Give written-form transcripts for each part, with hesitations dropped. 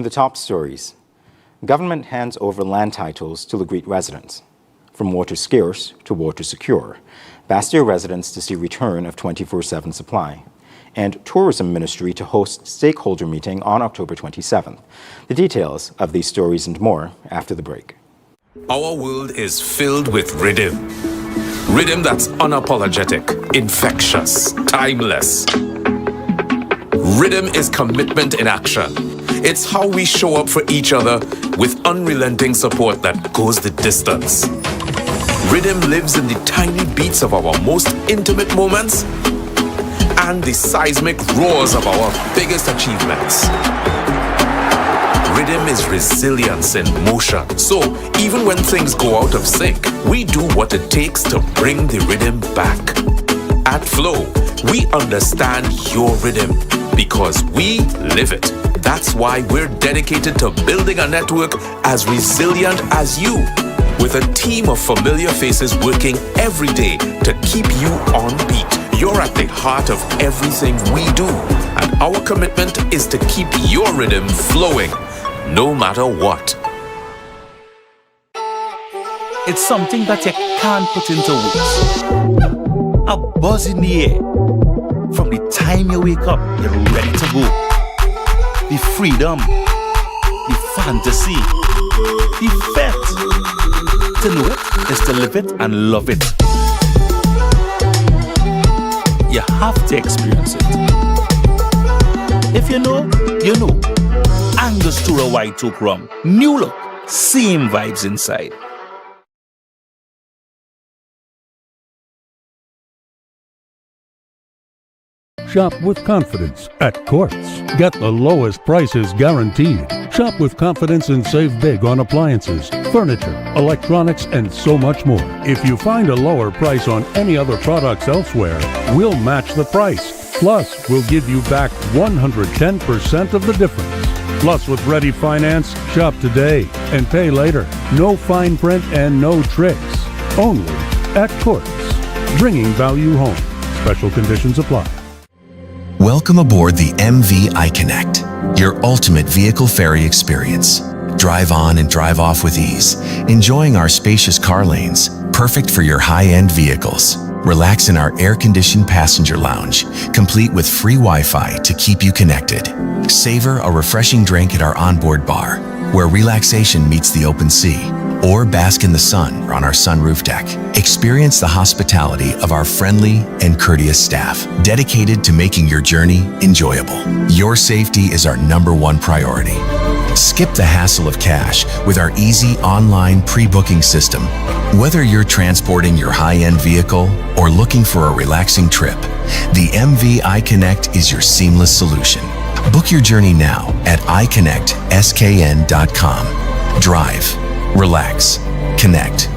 In the top stories, government hands over land titles to Lagreet residents. From water scarce to water secure, Bastille residents to see return of 24/7 supply. And Tourism Ministry to host stakeholder meeting on October 27th. The details of these stories and more after the break. Our world is filled with rhythm. Rhythm that's unapologetic, infectious, timeless. Rhythm is commitment in action. It's how we show up for each other with unrelenting support that goes the distance. Rhythm lives in the tiny beats of our most intimate moments and the seismic roars of our biggest achievements. Rhythm is resilience in motion. So even when things go out of sync, we do what it takes to bring the rhythm back. At Flow, we understand your rhythm because we live it. That's why we're dedicated to building a network as resilient as you, with a team of familiar faces working every day to keep you on beat. You're at the heart of everything we do, and our commitment is to keep your rhythm flowing, no matter what. It's something that you can't put into words. A buzz in the air. From the time you wake up, you're ready to go. The freedom, the fantasy, the fete. To know it is to live it and love it. You have to experience it. If you know, you know. Angostura White Oak Rum. New look, same vibes inside. Shop with confidence at Quartz. Get the lowest prices guaranteed. Shop with confidence and save big on appliances, furniture, electronics, and so much more. If you find a lower price on any other products elsewhere, we'll match the price. Plus, we'll give you back 110% of the difference. Plus, with Ready Finance, shop today and pay later. No fine print and no tricks. Only at Quartz. Bringing value home. Special conditions apply. Welcome aboard the MV iConnect, your ultimate vehicle ferry experience. Drive on and drive off with ease, enjoying our spacious car lanes, perfect for your high-end vehicles. Relax in our air-conditioned passenger lounge, complete with free Wi-Fi to keep you connected. Savor a refreshing drink at our onboard bar, where relaxation meets the open sea. Or bask in the sun on our sunroof deck. Experience the hospitality of our friendly and courteous staff, dedicated to making your journey enjoyable. Your safety is our #1 priority. Skip the hassle of cash with our easy online pre-booking system. Whether you're transporting your high-end vehicle or looking for a relaxing trip, the MV iConnect is your seamless solution. Book your journey now at iConnectSKN.com. Drive. Relax. Connect.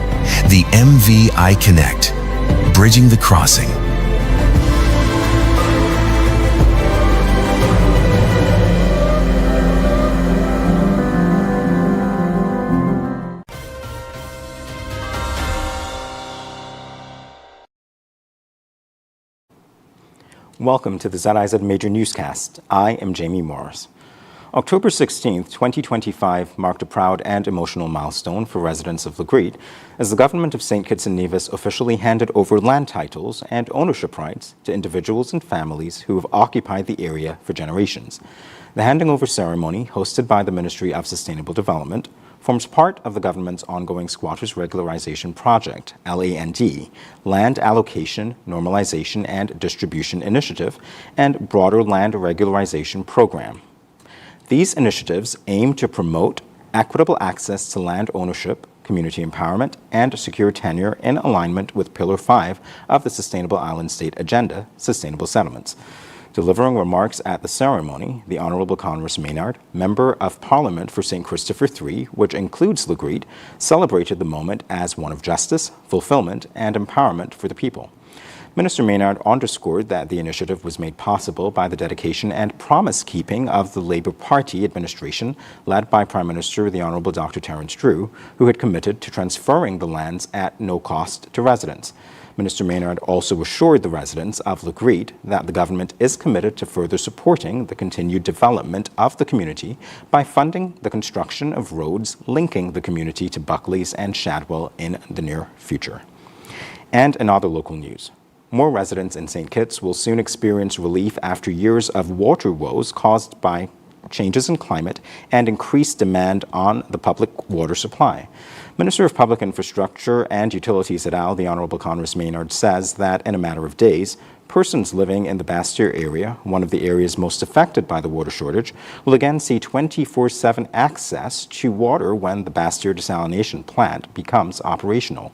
The MV iConnect. Bridging the crossing. Welcome to the ZIZ Major Newscast. I am Jamie Morris. October 16, 2025 marked a proud and emotional milestone for residents of Lagreet as the government of St. Kitts and Nevis officially handed over land titles and ownership rights to individuals and families who have occupied the area for generations. The handing over ceremony, hosted by the Ministry of Sustainable Development, forms part of the government's ongoing Squatters Regularization Project, LAND, Land Allocation, Normalization and Distribution Initiative, and broader Land Regularization Program. These initiatives aim to promote equitable access to land ownership, community empowerment, and secure tenure in alignment with Pillar 5 of the Sustainable Island State Agenda, Sustainable Settlements. Delivering remarks at the ceremony, the Honourable Conress Maynard, Member of Parliament for St. Christopher III, which includes Lagreet, celebrated the moment as one of justice, fulfillment, and empowerment for the people. Minister Maynard underscored that the initiative was made possible by the dedication and promise-keeping of the Labour Party administration, led by Prime Minister the Honourable Dr. Terence Drew, who had committed to transferring the lands at no cost to residents. Minister Maynard also assured the residents of Lagreed that the government is committed to further supporting the continued development of the community by funding the construction of roads linking the community to Buckley's and Shadwell in the near future. And in other local news, more residents in St. Kitts will soon experience relief after years of water woes caused by changes in climate and increased demand on the public water supply. Minister of Public Infrastructure and Utilities et al., the Honourable Congress Maynard, says that in a matter of days, persons living in the Bastyr area, one of the areas most affected by the water shortage, will again see 24/7 access to water when the Bastyr desalination plant becomes operational.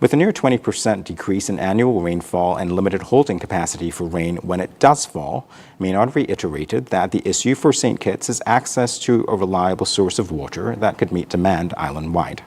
With a near 20% decrease in annual rainfall and limited holding capacity for rain when it does fall, Maynard reiterated that the issue for St. Kitts is access to a reliable source of water that could meet demand island-wide.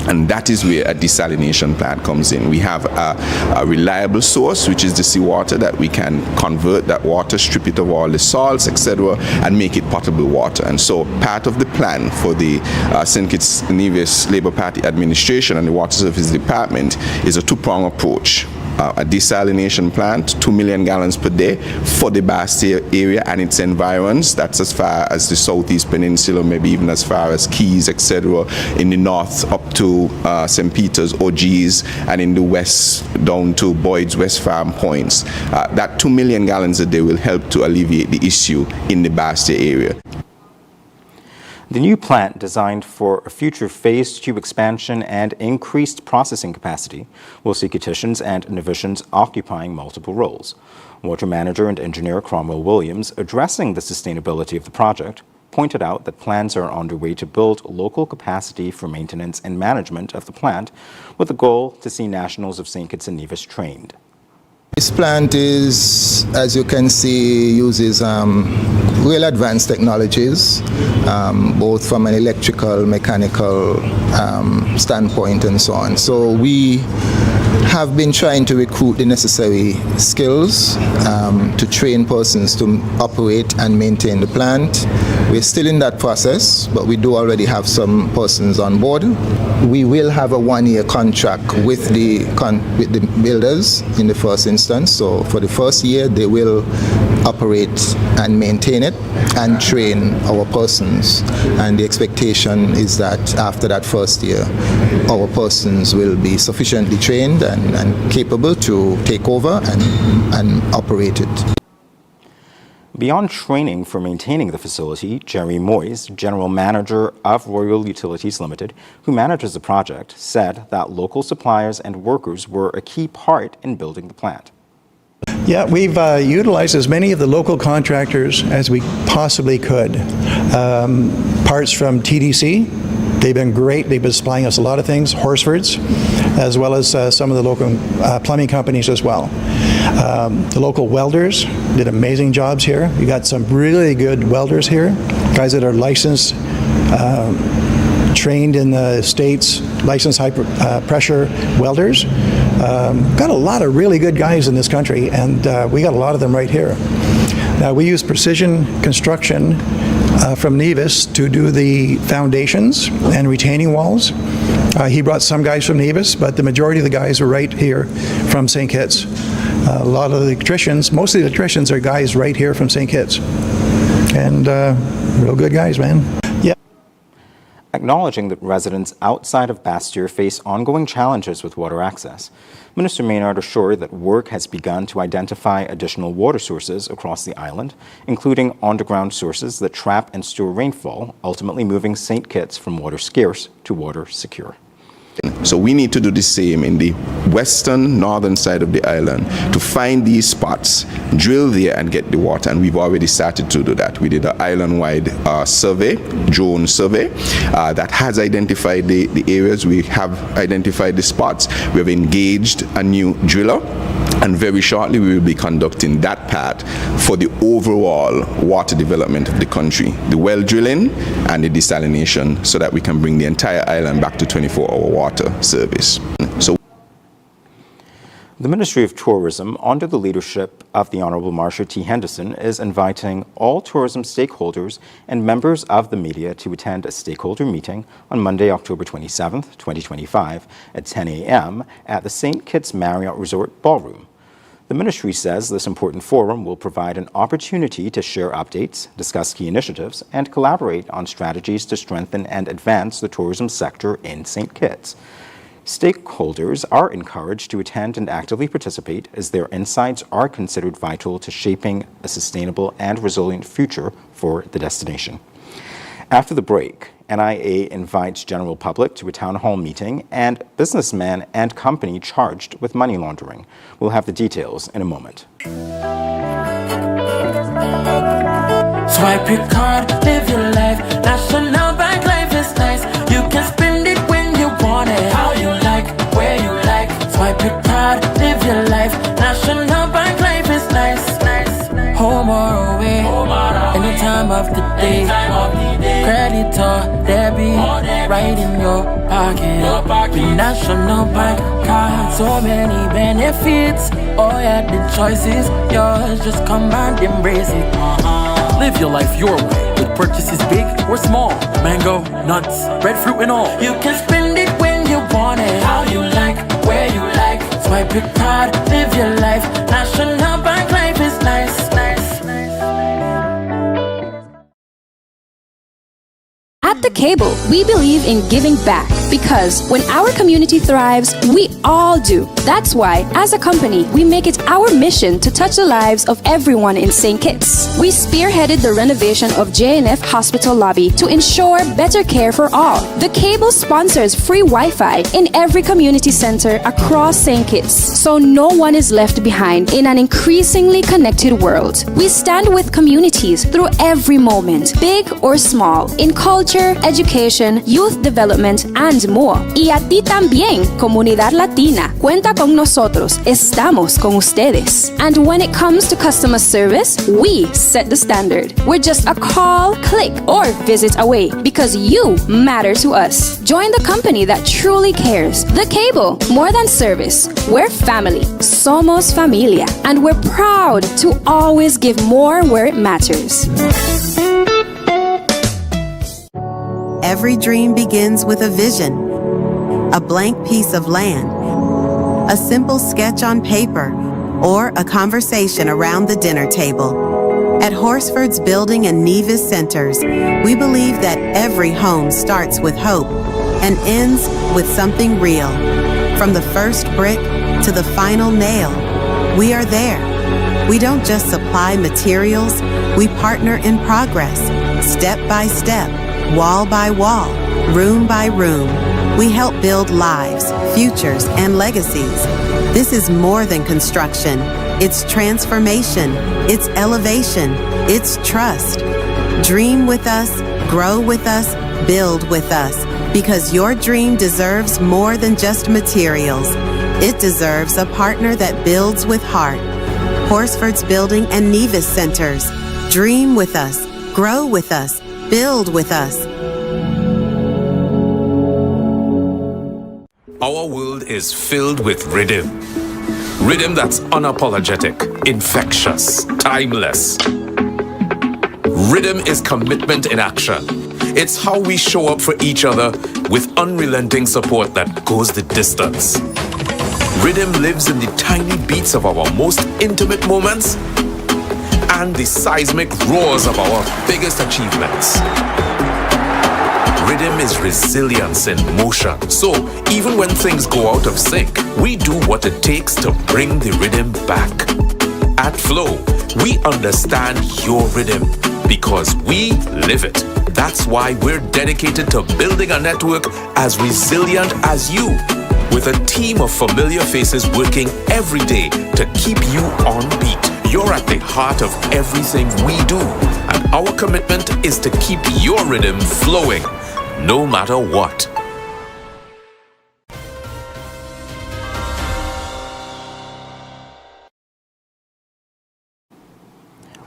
And that is where a desalination plant comes in. We have a reliable source, which is the seawater, that we can convert that water, strip it of all the salts, etc., and make it potable water. And so part of the plan for the St. Kitts Nevis Labour Party administration and the Water Services Department is a two-pronged approach. A desalination plant, 2 million gallons per day for the Bastyr area and its environs. That's as far as the Southeast Peninsula, maybe even as far as Keys, etc. In the north up to St. Peter's, OGs, and in the west down to Boyd's West Farm Points. That 2 million gallons a day will help to alleviate the issue in the Bastyr area. The new plant, designed for a future phase 2 expansion and increased processing capacity, will see Kittitians and Novitians occupying multiple roles. Water manager and engineer Cromwell Williams, addressing the sustainability of the project, pointed out that plans are underway to build local capacity for maintenance and management of the plant, with the goal to see nationals of St. Kitts and Nevis trained. This plant is, as you can see, uses real advanced technologies, both from an electrical, mechanical standpoint and so on. So we have been trying to recruit the necessary skills to train persons to operate and maintain the plant. We're still in that process, but we do already have some persons on board. We will have a one-year contract with the builders in the first instance. So for the first year, they will operate and maintain it and train our persons. And the expectation is that after that first year, our persons will be sufficiently trained and capable to take over and operate it. Beyond training for maintaining the facility, Jerry Moyes, General Manager of Royal Utilities Limited, who manages the project, said that local suppliers and workers were a key part in building the plant. Yeah, we've utilized as many of the local contractors as we possibly could. Parts from TDC, they've been great. They've been supplying us a lot of things, Horsford's, as well as some of the local plumbing companies as well. The local welders did amazing jobs here. We got some really good welders here, guys that are licensed, trained in the States, licensed high pressure welders. Got a lot of really good guys in this country, and we got a lot of them right here. Now, we use Precision Construction from Nevis to do the foundations and retaining walls. He brought some guys from Nevis, but the majority of the guys were right here from St. Kitts. A lot of the electricians, most of the electricians are guys right here from St. Kitts. And real good guys, man. Yeah. Acknowledging that residents outside of Bastyr face ongoing challenges with water access, Minister Maynard assured that work has begun to identify additional water sources across the island, including underground sources that trap and store rainfall, ultimately moving St. Kitts from water scarce to water secure. So we need to do the same in the western, northern side of the island to find these spots, drill there and get the water, and we've already started to do that. We did an island-wide survey, drone survey, that has identified the areas. We have identified the spots. We have engaged a new driller, and very shortly we will be conducting that part for the overall water development of the country, the well drilling and the desalination, so that we can bring the entire island back to 24-hour water service. So The Ministry of Tourism, under the leadership of the Honourable Marsha T. Henderson, is inviting all tourism stakeholders and members of the media to attend a stakeholder meeting on Monday, October 27th, 2025 at 10 a.m. at the St. Kitts Marriott Resort Ballroom. The ministry says this important forum will provide an opportunity to share updates, discuss key initiatives, and collaborate on strategies to strengthen and advance the tourism sector in St. Kitts. Stakeholders are encouraged to attend and actively participate as their insights are considered vital to shaping a sustainable and resilient future for the destination. After the break, NIA invites general public to a town hall meeting and businessman and company charged with money laundering. We'll have the details in a moment. Swipe your card, live your life. National Bank Life is nice. You can spend it when you want it, how you like, where you like. Swipe your card, live your life. National Bank Life is nice. Home or away, any time of the day. Credit or debit, right in your pocket. With National Bank card, so many benefits. Oh yeah, the choice is yours. Just come and embrace it. Live your life your way with purchases big or small. Mango, nuts, breadfruit and all. You can spend it when you want it, how you like, where you like. Swipe your card, live your life. National Bank Life is nice. At The Cable, we believe in giving back because when our community thrives, we all do. That's why, as a company, we make it our mission to touch the lives of everyone in St. Kitts. We spearheaded the renovation of JNF Hospital lobby to ensure better care for all. The Cable sponsors free Wi-Fi in every community center across St. Kitts, so no one is left behind in an increasingly connected world. We stand with communities through every moment, big or small, in culture, education, youth development, and more. Y a ti también, comunidad latina. Cuenta con nosotros. Estamos con ustedes. And when it comes to customer service, we set the standard. We're just a call, click, or visit away because you matter to us. Join the company that truly cares. The Cable, more than service. We're family. Somos familia. And we're proud to always give more where it matters. Every dream begins with a vision, a blank piece of land, a simple sketch on paper, or a conversation around the dinner table. At Horsford's Building and Nevis Centers, we believe that every home starts with hope and ends with something real. From the first brick to the final nail, we are there. We don't just supply materials, we partner in progress, step by step, wall by wall, room by room. We help build lives, futures, and legacies. This is more than construction. It's transformation. It's elevation. It's trust. Dream with us, grow with us, build with us, because your dream deserves more than just materials. It deserves a partner that builds with heart. Horsford's Building and Nevis Centers. Dream with us, grow with us, build with us. Our world is filled with rhythm. Rhythm that's unapologetic, infectious, timeless. Rhythm is commitment in action. It's how we show up for each other with unrelenting support that goes the distance. Rhythm lives in the tiny beats of our most intimate moments and the seismic roars of our biggest achievements. Rhythm is resilience in motion. So even when things go out of sync, we do what it takes to bring the rhythm back. At Flow, we understand your rhythm because we live it. That's why we're dedicated to building a network as resilient as you, with a team of familiar faces working every day to keep you on beat. You're at the heart of everything we do, and our commitment is to keep your rhythm flowing, no matter what.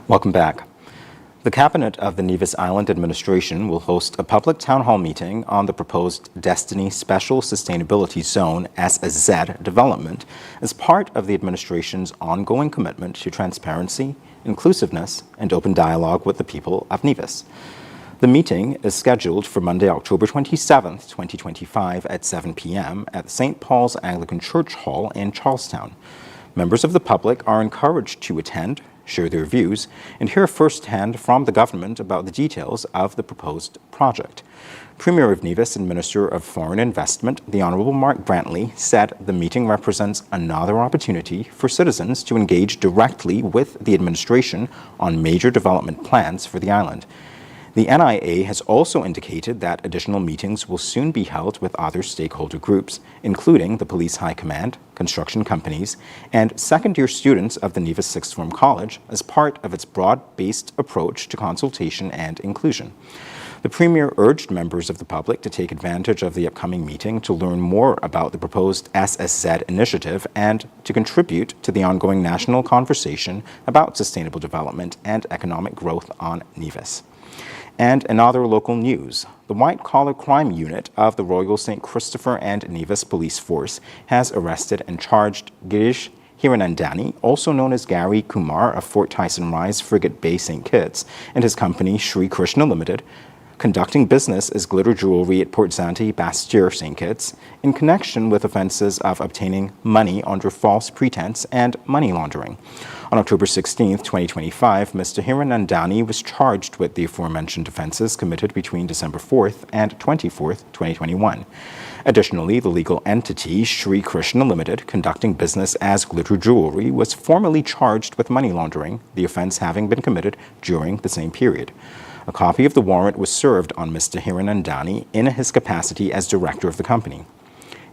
Welcome back. The Cabinet of the Nevis Island Administration will host a public town hall meeting on the proposed Destiny Special Sustainability Zone (ZIZ) development as part of the administration's ongoing commitment to transparency, inclusiveness, and open dialogue with the people of Nevis. The meeting is scheduled for Monday, October 27, 2025 at 7 p.m. at St. Paul's Anglican Church Hall in Charlestown. Members of the public are encouraged to attend, share their views, and hear firsthand from the government about the details of the proposed project. Premier of Nevis and Minister of Foreign Investment, the Honourable Mark Brantley, said the meeting represents another opportunity for citizens to engage directly with the administration on major development plans for the island. The NIA has also indicated that additional meetings will soon be held with other stakeholder groups, including the Police High Command, construction companies, and second-year students of the Nevis Sixth Form College as part of its broad-based approach to consultation and inclusion. The Premier urged members of the public to take advantage of the upcoming meeting to learn more about the proposed SSZ initiative and to contribute to the ongoing national conversation about sustainable development and economic growth on Nevis. And in other local news, the white-collar crime unit of the Royal St. Christopher and Nevis Police Force has arrested and charged Girish Hiranandani, also known as Gary Kumar of Fort Tyson Rise, Frigate Bay, St. Kitts, and his company Sri Krishna Limited, conducting business as glitter jewelry at Port Zante, Bastyr, St. Kitts, in connection with offences of obtaining money under false pretense and money laundering. On October 16, 2025, Mr. Hiranandani was charged with the aforementioned offences committed between December 4th and 24th, 2021. Additionally, the legal entity, Sri Krishna Limited, conducting business as glitter jewelry, was formally charged with money laundering, the offence having been committed during the same period. A copy of the warrant was served on Mr. Hiranandani in his capacity as director of the company.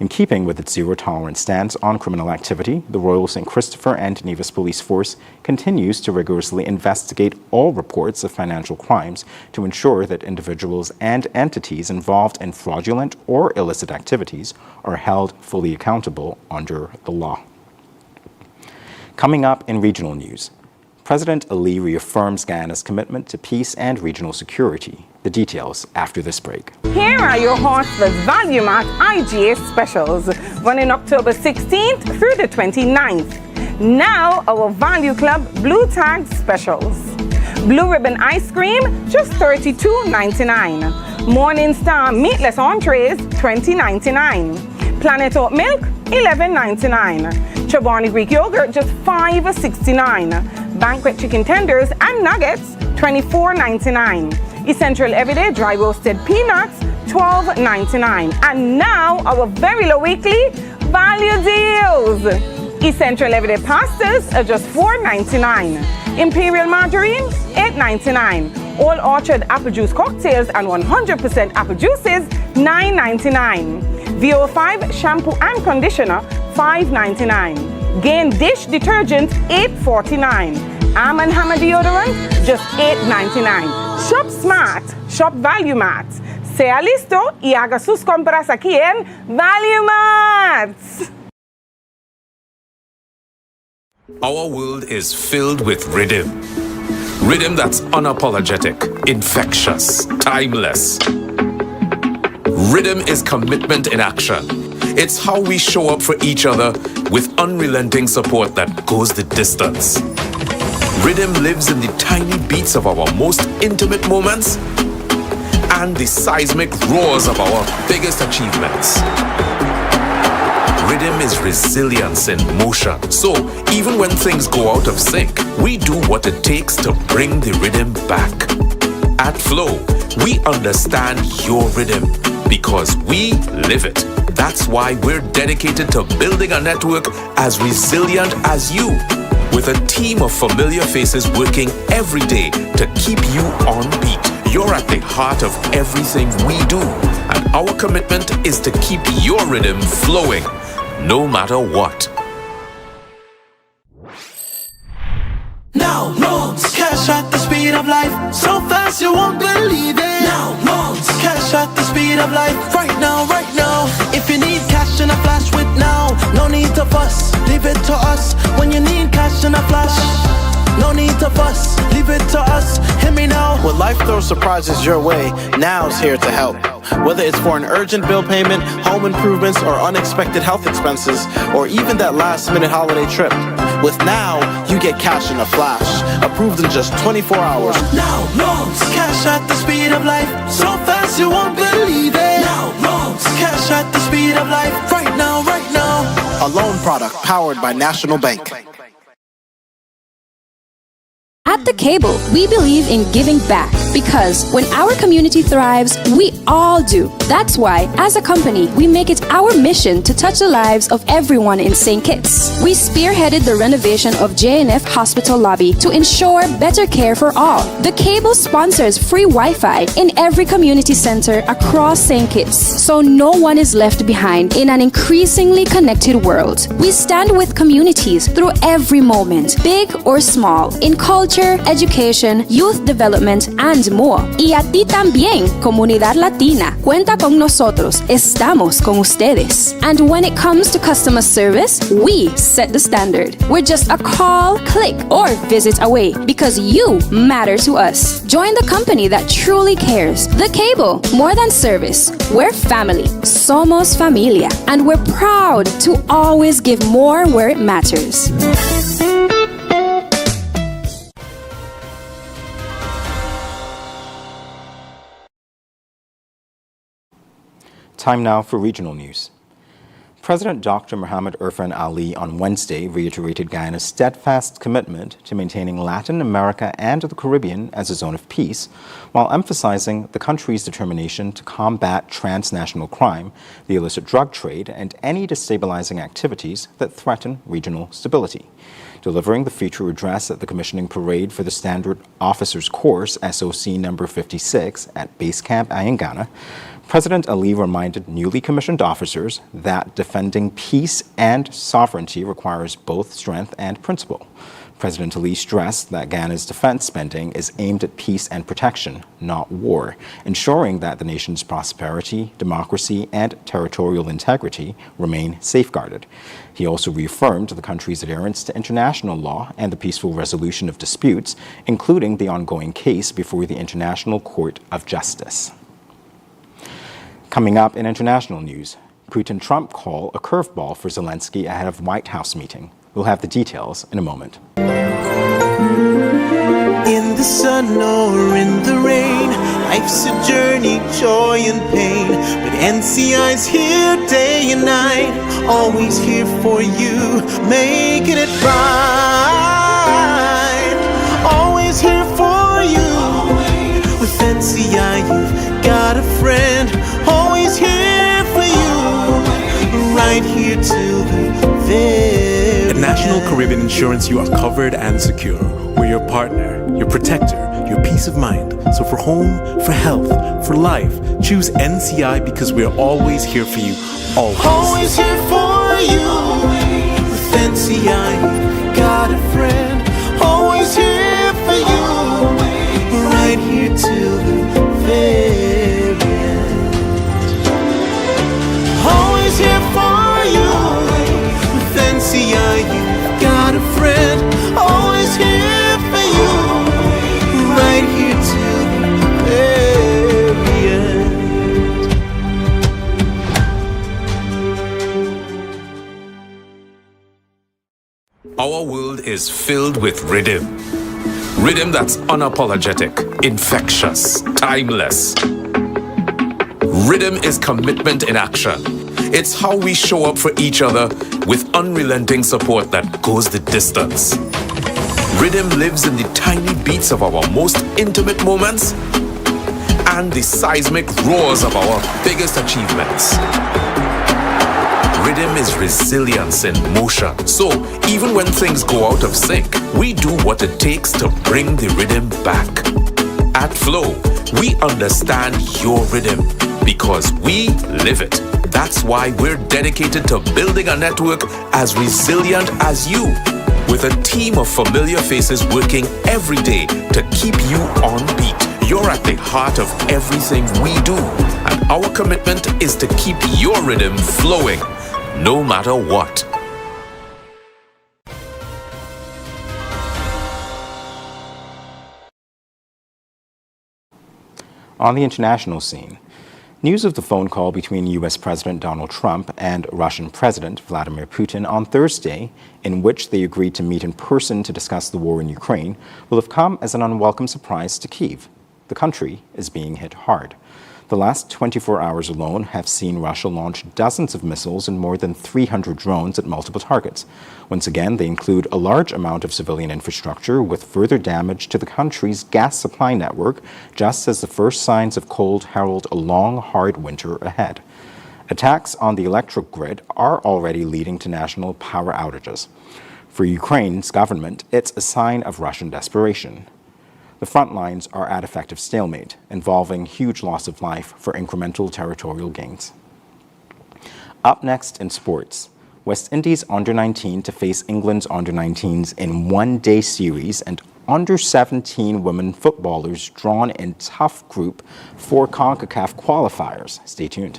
In keeping with its zero-tolerance stance on criminal activity, the Royal St. Christopher and Nevis Police Force continues to rigorously investigate all reports of financial crimes to ensure that individuals and entities involved in fraudulent or illicit activities are held fully accountable under the law. Coming up in regional news, President Ali reaffirms Guyana's commitment to peace and regional security. The details after this break. Here are your Horseless Value Mart IGA specials, running October 16th through the 29th. Now, our Value Club Blue Tag specials. Blue Ribbon Ice Cream, just $32.99. Morning Star Meatless Entrees, $20.99. Planet Oat Milk, $11.99. Chobani Greek Yogurt, just $5.69. Banquet Chicken Tenders and Nuggets, $24.99. Essential Everyday Dry Roasted Peanuts, $12.99. And now, our very low weekly value deals. Essential Everyday Pastas are just $4.99. Imperial Margarine, $8.99. All Orchard Apple Juice Cocktails and 100% Apple Juices, $9.99. VO5 Shampoo and Conditioner, $5.99. Gain Dish Detergent, $8.49. Arm & Hammer Deodorant, just $8.99. Shop Smart, Shop Value Mart. Sea listo y haga sus compras aquí en Value Mart. Our world is filled with rhythm. Rhythm that's unapologetic, infectious, timeless. Rhythm is commitment in action. It's how we show up for each other with unrelenting support that goes the distance. Rhythm lives in the tiny beats of our most intimate moments and the seismic roars of our biggest achievements. Rhythm is resilience in motion. So even when things go out of sync, we do what it takes to bring the rhythm back. At Flow, we understand your rhythm because we live it. That's why we're dedicated to building a network as resilient as you, with a team of familiar faces working every day to keep you on beat. You're at the heart of everything we do, and our commitment is to keep your rhythm flowing, no matter what. Now loans, cash at the speed of life, so fast you won't believe it. Now loans, cash at the speed of life, right now, right now. If you need cash in a flash with now, no need to fuss, leave it to us. When you need cash in a flash, No need to fuss, leave it to us. Hear me now. When life throws surprises your way, now's here to help. Whether it's for an urgent bill payment, home improvements, or unexpected health expenses, or even that last-minute holiday trip. With Now, you get cash in a flash, approved in just 24 hours. Now loans, cash at the speed of life, so fast you won't believe it. Now loans, cash at the speed of life, right now, right now. A loan product powered by National Bank. At The Cable, we believe in giving back because when our community thrives, we all do. That's why, as a company, we make it our mission to touch the lives of everyone in St. Kitts. We spearheaded the renovation of JNF Hospital lobby to ensure better care for all. The Cable sponsors free Wi-Fi in every community center across St. Kitts, so no one is left behind in an increasingly connected world. We stand with communities through every moment, big or small, in culture, education, youth development, and more. Y a ti también, comunidad latina. Cuenta con nosotros. Estamos con ustedes. And when it comes to customer service, we set the standard. We're just a call, click, or visit away because you matter to us. Join the company that truly cares. The Cable, more than service. We're family. Somos familia. And we're proud to always give more where it matters. Time now for regional news. President Dr. Mohamed Irfan Ali on Wednesday reiterated Guyana's steadfast commitment to maintaining Latin America and the Caribbean as a zone of peace, while emphasizing the country's determination to combat transnational crime, the illicit drug trade, and any destabilizing activities that threaten regional stability. Delivering the feature address at the commissioning parade for the Standard Officers Course SOC number 56 at Base Camp Ayangana, President Ali reminded newly commissioned officers that defending peace and sovereignty requires both strength and principle. President Ali stressed that Guyana's defense spending is aimed at peace and protection, not war, ensuring that the nation's prosperity, democracy, and territorial integrity remain safeguarded. He also reaffirmed the country's adherence to international law and the peaceful resolution of disputes, including the ongoing case before the International Court of Justice. Coming up in international news, Putin-Trump call a curveball for Zelensky ahead of White House meeting. We'll have the details in a moment. In the sun or in the rain, life's a journey, joy and pain. But NCI's here day and night, always here for you, making it right. Always here for you. With NCI, you've got a friend, always here for you, right here till the very At National Caribbean Insurance, you are covered and secure. We're your partner, your protector, your peace of mind. So for home, for health, for life, choose NCI because we're always here for you, always. Always here for you. With NCI, you've got a friend, always here for you, right here till the very end. Always here for you. With NCI, you've got a friend, always here for you, right here till the very end. Our world is filled with rhythm. Rhythm that's unapologetic, infectious, timeless. Rhythm is commitment in action. It's how we show up for each other with unrelenting support that goes the distance. Rhythm lives in the tiny beats of our most intimate moments and the seismic roars of our biggest achievements. Rhythm is resilience in motion. So even when things go out of sync, we do what it takes to bring the rhythm back. At Flow, we understand your rhythm because we live it. That's why we're dedicated to building a network as resilient as you, with a team of familiar faces working every day to keep you on beat. You're at the heart of everything we do, and our commitment is to keep your rhythm flowing, no matter what. On the international scene, news of the phone call between U.S. President Donald Trump and Russian President Vladimir Putin on Thursday, in which they agreed to meet in person to discuss the war in Ukraine, will have come as an unwelcome surprise to Kyiv. The country is being hit hard. The last 24 hours alone have seen Russia launch dozens of missiles and more than 300 drones at multiple targets. Once again, they include a large amount of civilian infrastructure, with further damage to the country's gas supply network, just as the first signs of cold herald a long, hard winter ahead. Attacks on the electric grid are already leading to national power outages. For Ukraine's government, it's a sign of Russian desperation. The front lines are at effective stalemate, involving huge loss of life for incremental territorial gains. Up next in sports, West Indies under-19 to face England's under-19s in one-day series, and under-17 women footballers drawn in tough group for CONCACAF qualifiers. Stay tuned.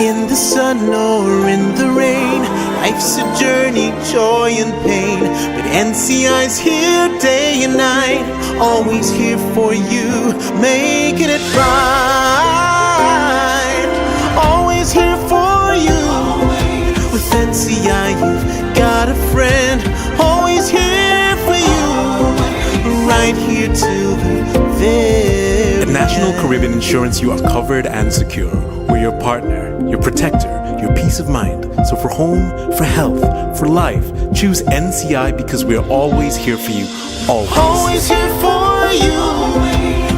In the sun or in the rain, life's a journey, joy and pain. But NCI's here day and night, always here for you, making it right. Always here for you. With NCI, you've got a friend, always here for you, right here till the very At National Caribbean Insurance, you are covered and secure. We're your partner, your protector, your peace of mind. So for home, for health, for life, choose NCI because we're always here for you. Always. Always here for you.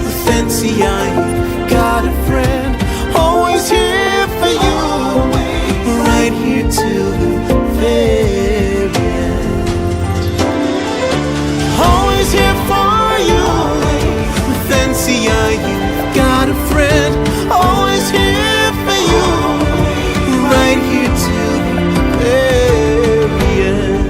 With NCI, you've got a friend, always here for you, right here till the very end. Always here for you. With NCI, you've got a friend, always here for you, right here till the very end.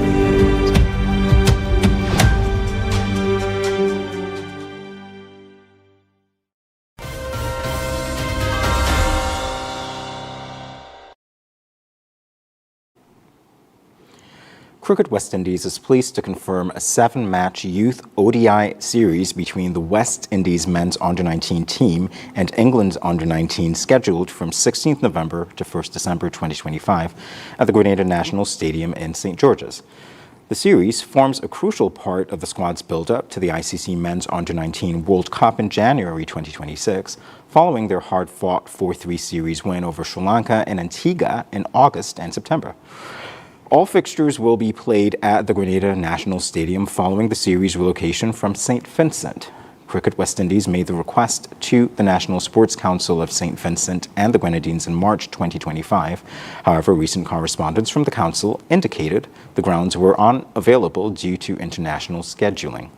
Cricket West Indies is pleased to confirm a 7-match youth ODI series between the West Indies men's under-19 team and England's under-19 scheduled from 16th November to 1st December 2025 at the Grenada National Stadium in St. George's. The series forms a crucial part of the squad's build-up to the ICC Men's Under-19 World Cup in January 2026, following their hard-fought 4-3 series win over Sri Lanka and Antigua in August and September. All fixtures will be played at the Grenada National Stadium following the series relocation from St. Vincent. Cricket West Indies made the request to the National Sports Council of St. Vincent and the Grenadines in March 2025. However, recent correspondence from the council indicated the grounds were unavailable due to international scheduling.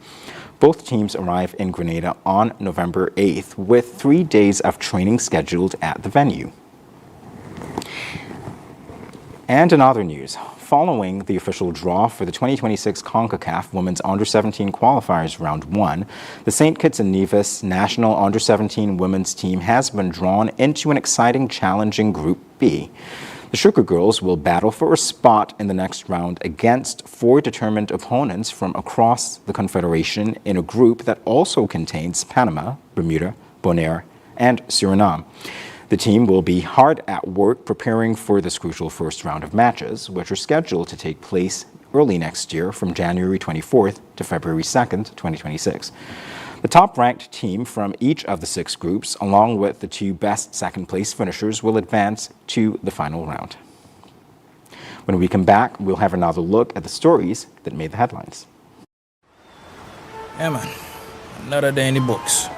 Both teams arrive in Grenada on November 8th, with 3 days of training scheduled at the venue. And in other news, following the official draw for the 2026 CONCACAF Women's Under-17 Qualifiers Round 1, the St. Kitts and Nevis National Under-17 Women's Team has been drawn into an exciting, challenging Group B. The Sugar Girls will battle for a spot in the next round against 4 determined opponents from across the Confederation in a group that also contains Panama, Bermuda, Bonaire, and Suriname. The team will be hard at work preparing for this crucial first round of matches, which are scheduled to take place early next year from January 24th to February 2nd, 2026. The top-ranked team from each of the 6 groups, along with the 2 best second-place finishers, will advance to the final round. When we come back, we'll have another look at the stories that made the headlines. Yeah, man. Another day in the books.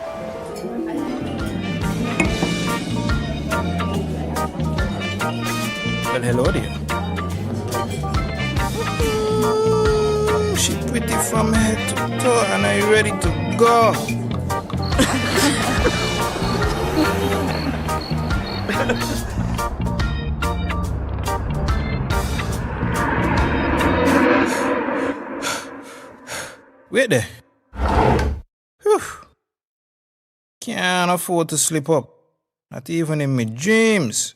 Well, hello there. Ooh, she pretty from head to toe, and are you ready to go? Wait there. Whew. Can't afford to slip up. Not even in my dreams.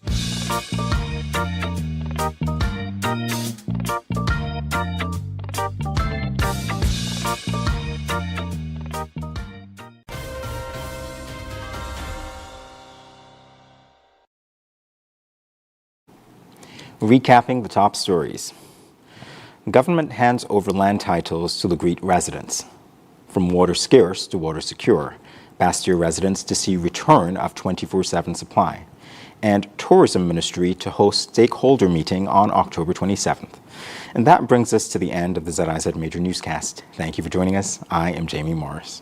Recapping the top stories. Government hands over land titles to Lagreet residents. From water scarce to water secure, Bastille residents to see return of 24/7 supply. And Tourism Ministry to host stakeholder meeting on October 27th. And that brings us to the end of the ZIZ Major Newscast. Thank you for joining us. I am Jamie Morris.